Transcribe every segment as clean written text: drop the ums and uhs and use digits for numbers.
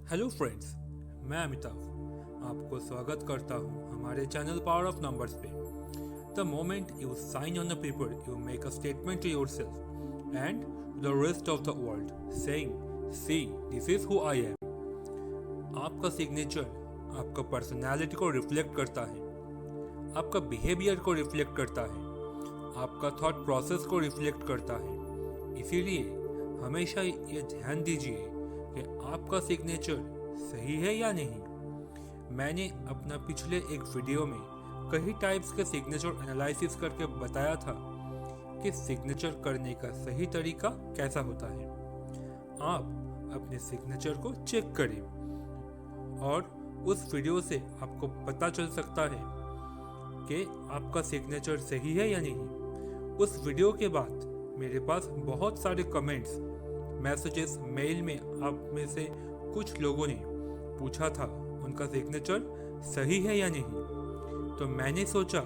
Hello friends, मैं अमिताभ आपको स्वागत करता हूँ हमारे चैनल पावर ऑफ नंबर्स पे। The moment you sign on the paper you make a statement to yourself and the rest of the world saying see this is who I am. आपका signature आपका personality को reflect करता है, आपका behaviour को reflect करता है, आपका थॉट प्रोसेस को रिफ्लेक्ट करता है। इसीलिए हमेशा ये ध्यान दीजिए कि आपका सिग्नेचर सही है या नहीं। मैंने अपना पिछले एक वीडियो में कई टाइप्स के सिग्नेचर एनालिसिस करके बताया था कि सिग्नेचर करने का सही तरीका कैसा होता है। आप अपने सिग्नेचर को चेक करें और उस वीडियो से आपको पता चल सकता है कि आपका सिग्नेचर सही है या नहीं। उस वीडियो के बाद मेरे पास बहुत सारे कमेंट्स, मैसेजेस, मेल में आप में से कुछ लोगों ने पूछा था उनका सिग्नेचर सही है या नहीं। तो मैंने सोचा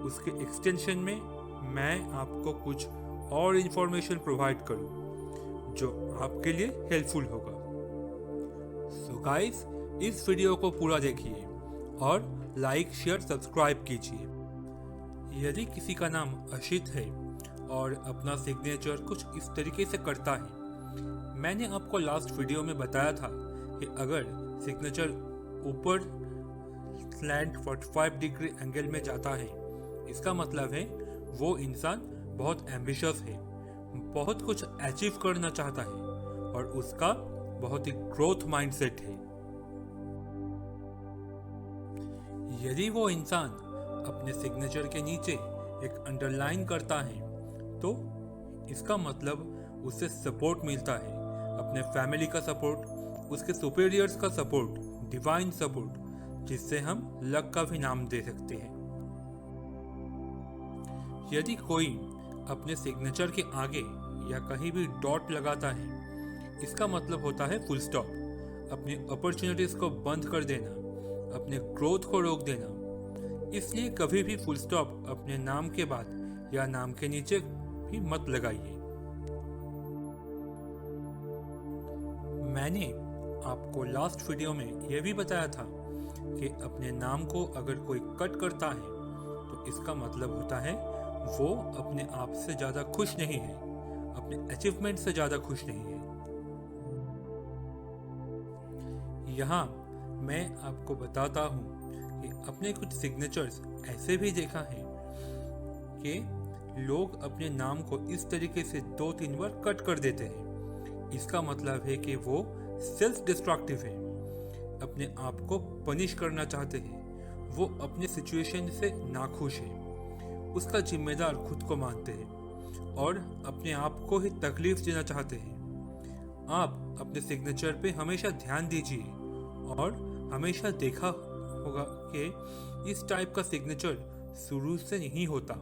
उसके एक्सटेंशन में मैं आपको कुछ और इन्फॉर्मेशन प्रोवाइड करूं जो आपके लिए हेल्पफुल होगा। सो गाइस, इस वीडियो को पूरा देखिए और लाइक, शेयर, सब्सक्राइब कीजिए। यदि किसी का नाम अशित है और अपना सिग्नेचर कुछ इस तरीके से करता है, मैंने आपको लास्ट वीडियो में बताया था कि अगर सिग्नेचर ऊपर स्लैंट 45 डिग्री एंगल में जाता है, इसका मतलब है वो इंसान बहुत एम्बिशियस है, बहुत कुछ अचीव करना चाहता है और उसका बहुत ही ग्रोथ माइंडसेट है। यदि वो इंसान अपने सिग्नेचर के नीचे एक अंडरलाइन करता है तो इसका मतलब उससे सपोर्ट मिलता है, अपने फैमिली का सपोर्ट, उसके सुपीरियर्स का सपोर्ट, डिवाइन सपोर्ट, जिससे हम लक का भी नाम दे सकते हैं। यदि कोई अपने सिग्नेचर के आगे या कहीं भी डॉट लगाता है, इसका मतलब होता है फुल स्टॉप, अपनी अपॉर्चुनिटीज को बंद कर देना, अपने ग्रोथ को रोक देना। इसलिए कभी भी फुल स्टॉप अपने नाम के बाद या नाम के नीचे भी मत लगाइए। मैंने आपको लास्ट वीडियो में यह भी बताया था कि अपने नाम को अगर कोई कट करता है तो इसका मतलब होता है वो अपने आप से ज़्यादा खुश नहीं है, अपने अचीवमेंट से ज़्यादा खुश नहीं है। यहाँ मैं आपको बताता हूँ कि अपने कुछ सिग्नेचर्स ऐसे भी देखा है कि लोग अपने नाम को इस तरीके से 2-3 बार कट कर देते हैं। इसका मतलब है कि वो सेल्फ डिस्ट्रक्टिव है, अपने आप को पनिश करना चाहते हैं, वो अपने सिचुएशन से नाखुश है, उसका जिम्मेदार खुद को मानते हैं और अपने आप को ही तकलीफ देना चाहते हैं। आप अपने सिग्नेचर पे हमेशा ध्यान दीजिए और हमेशा देखा होगा कि इस टाइप का सिग्नेचर शुरू से नहीं होता,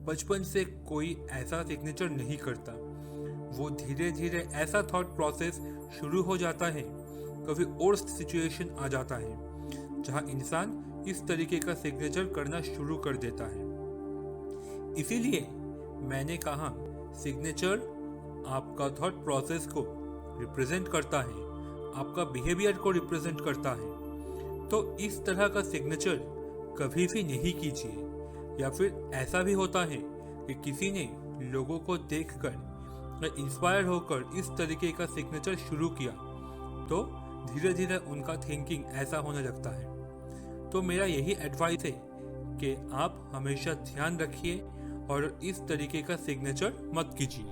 बचपन से कोई ऐसा सिग्नेचर नहीं करता। वो धीरे धीरे ऐसा थॉट प्रोसेस शुरू हो जाता है, कभी वर्स्ट सिचुएशन आ जाता है जहां इंसान इस तरीके का सिग्नेचर करना शुरू कर देता है। इसीलिए मैंने कहा सिग्नेचर आपका थॉट प्रोसेस को रिप्रेजेंट करता है, आपका बिहेवियर को रिप्रेजेंट करता है। तो इस तरह का सिग्नेचर कभी भी नहीं कीजिए। या फिर ऐसा भी होता है कि किसी ने लोगों को देखकर इंस्पायर होकर इस तरीके का सिग्नेचर शुरू किया तो धीरे धीरे उनका थिंकिंग ऐसा होने लगता है। तो मेरा यही एडवाइस है कि आप हमेशा ध्यान रखिए और इस तरीके का सिग्नेचर मत कीजिए।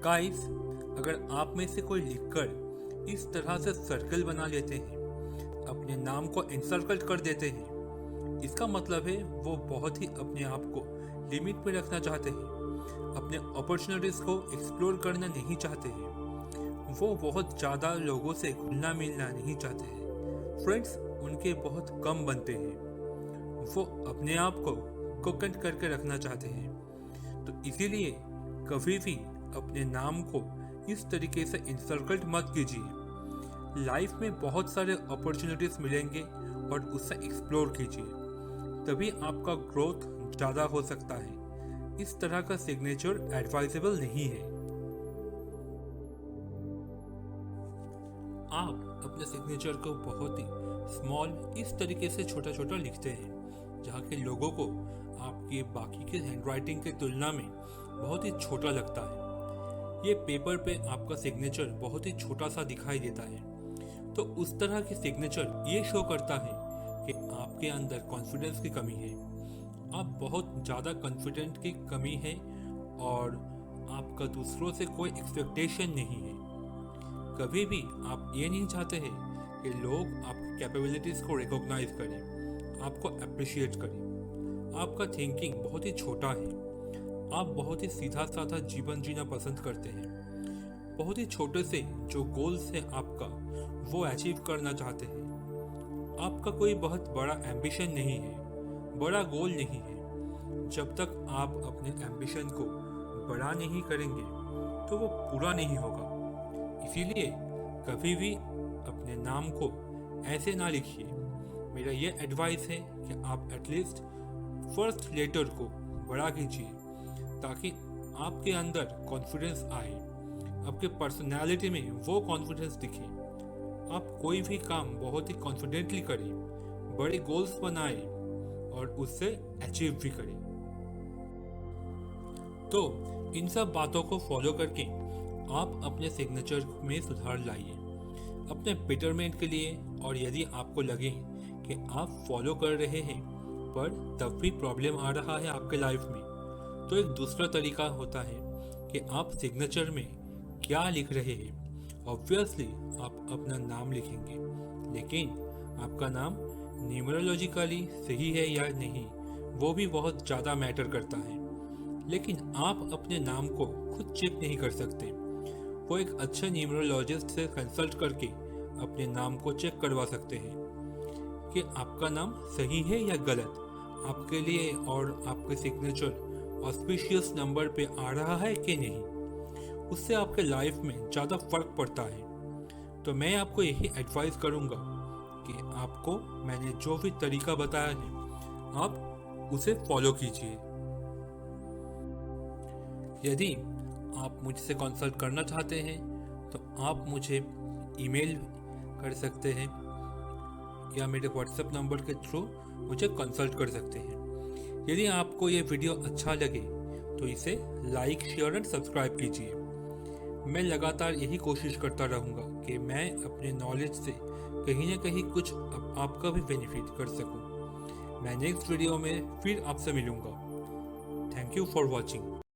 गाइस, अगर आप में से कोई लिखकर इस तरह से सर्कल बना लेते हैं, अपने नाम को एनसर्कल कर देते हैं, इसका मतलब है वो बहुत ही अपने आप को लिमिट में रखना चाहते हैं, अपने अपॉर्चुनिटीज को एक्सप्लोर करना नहीं चाहते हैं, वो बहुत ज़्यादा लोगों से घुलना मिलना नहीं चाहते हैं, फ्रेंड्स उनके बहुत कम बनते हैं, वो अपने आप को कोकेंट करके रखना चाहते हैं। तो इसीलिए कभी भी अपने नाम को इस तरीके से इंसर्कल्ड मत कीजिए। लाइफ में बहुत सारे अपॉर्चुनिटीज मिलेंगे और उससे एक्सप्लोर कीजिए, तभी आपका ग्रोथ ज़्यादा हो सकता है। इस तरह का सिग्नेचर एडवाइजेबल नहीं है। आप अपने सिग्नेचर को बहुत ही स्मॉल इस तरीके से छोटा छोटा लिखते हैं जहाँ के लोगों को आपके बाकी के हैंडराइटिंग की तुलना में बहुत ही छोटा लगता है। ये पेपर पे आपका सिग्नेचर बहुत ही छोटा सा दिखाई देता है। तो उस तरह की सिग्नेचर ये शो करता है कि आपके अंदर कॉन्फिडेंस की कमी है, आप बहुत ज़्यादा कॉन्फिडेंट की कमी है और आपका दूसरों से कोई एक्सपेक्टेशन नहीं है। कभी भी आप ये नहीं चाहते हैं कि लोग आपकी कैपेबिलिटीज़ को रिकॉग्नाइज करें, आपको अप्रिशिएट करें। आपका थिंकिंग बहुत ही छोटा है, आप बहुत ही सीधा साधा जीवन जीना पसंद करते हैं। बहुत ही छोटे से जो गोल्स है आपका वो अचीव करना चाहते हैं। आपका कोई बहुत बड़ा एम्बिशन नहीं है, बड़ा गोल नहीं है। जब तक आप अपने एम्बिशन को बड़ा नहीं करेंगे तो वो पूरा नहीं होगा। इसीलिए कभी भी अपने नाम को ऐसे ना लिखिए। मेरा ये एडवाइस है कि आप एटलीस्ट फर्स्ट लेटर को बड़ा कीजिए ताकि आपके अंदर कॉन्फिडेंस आए, आपके पर्सनालिटी में वो कॉन्फिडेंस दिखे। आप कोई भी काम बहुत ही कॉन्फिडेंटली करें, बड़े गोल्स बनाएं और उससे अचीव भी करें। तो इन सब बातों को फॉलो करके आप अपने सिग्नेचर में सुधार लाइए अपने बेटरमेंट के लिए। और यदि आपको लगे कि आप फॉलो कर रहे हैं पर तब भी प्रॉब्लम आ रहा है आपके लाइफ में, तो एक दूसरा तरीका होता है कि आप सिग्नेचर में क्या लिख रहे हैं। ऑब्वियसली आप अपना नाम लिखेंगे, लेकिन आपका नाम न्यूमरोलॉजिकली सही है या नहीं वो भी बहुत ज़्यादा मैटर करता है। लेकिन आप अपने नाम को खुद चेक नहीं कर सकते। वो एक अच्छे न्यूमरोलॉजिस्ट से कंसल्ट करके अपने नाम को चेक करवा सकते हैं कि आपका नाम सही है या गलत, आपके लिए और आपके सिग्नेचर ऑस्पिशियस नंबर पे आ रहा है कि नहीं। उससे आपके लाइफ में ज़्यादा फर्क पड़ता है। तो मैं आपको यही एडवाइस करूँगा कि आपको मैंने जो भी तरीका बताया है आप उसे फॉलो कीजिए। यदि आप मुझसे कंसल्ट करना चाहते हैं तो आप मुझे ईमेल कर सकते हैं या मेरे व्हाट्सएप नंबर के थ्रू मुझे कंसल्ट कर सकते हैं। यदि आपको ये वीडियो अच्छा लगे तो इसे लाइक, शेयर एंड सब्सक्राइब कीजिए। मैं लगातार यही कोशिश करता रहूँगा कि मैं अपने नॉलेज से कहीं ना कहीं कुछ आपका भी बेनिफिट कर सकूँ। मैं नेक्स्ट वीडियो में फिर आपसे मिलूँगा। Thank you for watching.